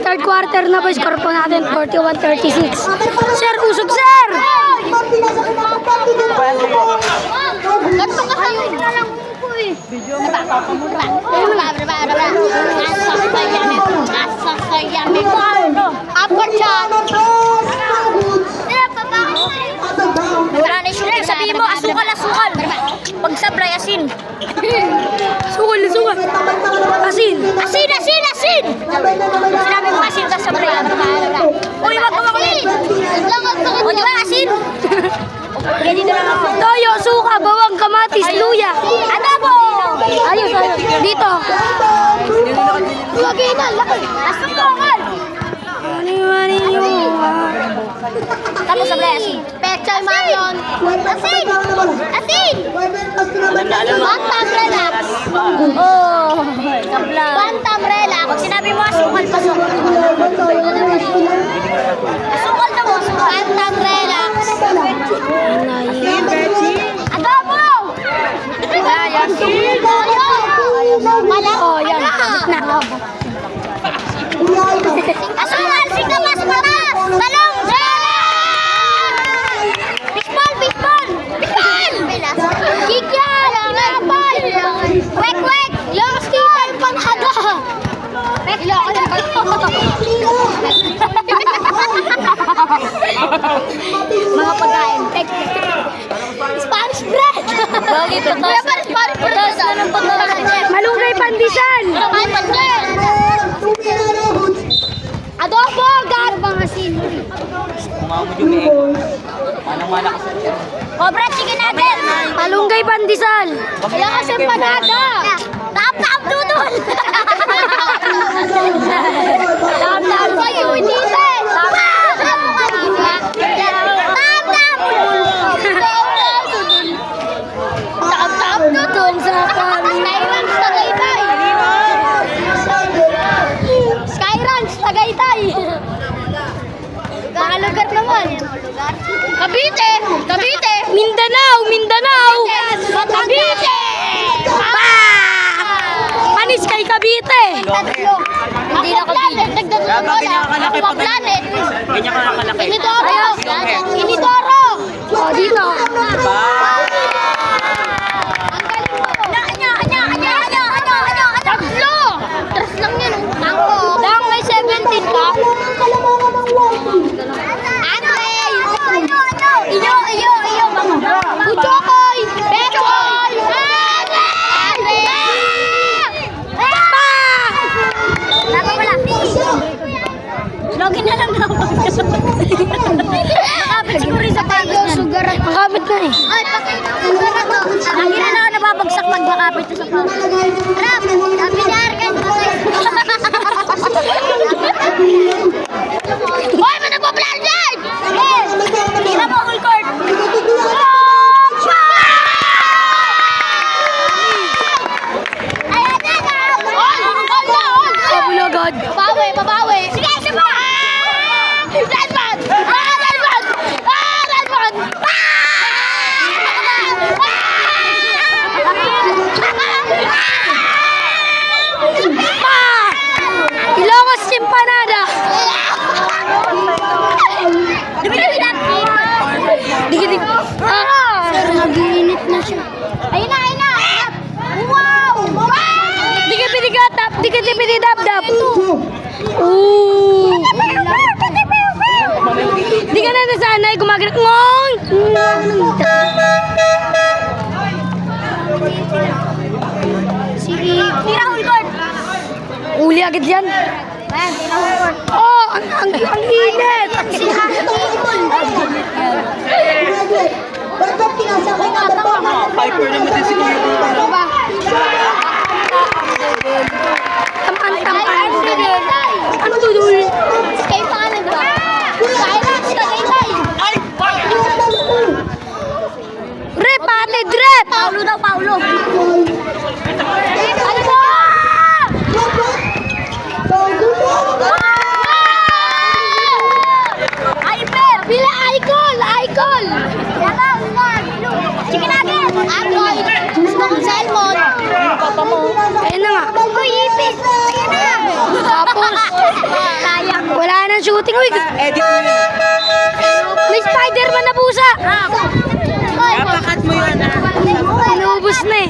third quarter na po, score po natin 41-36. Sir, usog sir! Ganto ka sa akin na lang po eh. Nasasayami ko. Upper shot. Wala na yung shooting. Sabihin mo, asukal. Pag sablay, asin. Sukal. Asin. Sinabi mo asin ka sablay. Uy, wag ka makulit. O, di ba asin? Ganito lang ako. Toyo, suka, bawang, kamatis, luya. Adobo! Ayos. Dito. Lagi na, laki. Asukal. Tapos sablay, asin. Pechay Marion. Asin! Bantam relax. Oh, sablay. Bantam relax. Pag sinabi mo asukal, pasok. Asukal na mo. Bantam relax. Adobo! Oh, yan. Gitna. Asukal, singkamas, paras! Talong! Fishball! Kikyan! Pinapay! Wek! Yung stitan panghada! Mga pagkain. Spanish bread! Bagay pa to. Spanish bread! Malunggay pandesal. Adobo! Garbang asin! Umamod yung eko. Manang-mana ka sa Cobra chicken natin! Malunggay pandesal. Kaya kasi panada! Tap dudol! Tap sa'yo, hindi din! Tap dudol! Skyranch, Tagaytay! Mga lugar naman. Cavite! Mindanao. Cavite! Panis kay Cavite. Hindi na Cavite. Ganyan kalaki pa Planet. Ganyan kalaki. Inidoro! Oh, dito. Diba? Tatlo! Tres lang yan. Dang may 17 ka? Iyo! Uchokoy! Bechoy! Login na lang daw. Nakapit siguro sa pagod. Sugar at makapit na eh. Ay, sugar na to. Hindi na ako nababagsak pag makapit sa pagod. Harap! Pinyar ka! Hoy! May nagpa-plan dyan! Yes! Tira mo, full court! Ayan na! All! Kabulagad. Babawi! Sige, sige! Redmond! Ilocos Simpanada. Dikit. Sir, nag-iinit na siya. Ayun na! Wow! Dikit dap. Ooh. Di ka na nasanay gumaganap ngong. Sige, tira full court. Uli agad yan. Ayan, tira full court. Oh, ang init. Piper naman din si Kuya Bulo. Tamaan. Ano dudul? Kay pangalan ba? Skyranch, Tagaytay. Rep, ate, drep. Paulo daw, Paulo. Ano ba? Hyper! Bila Icol! Chicken nugget! Akoy! Gusto kong salmon! Ayun na nga. Uy, ipis! Ayan na! shooting wig. Edit mo yun. May Spider-Man na pusa. Papakat mo yun, ha? Inubos na eh.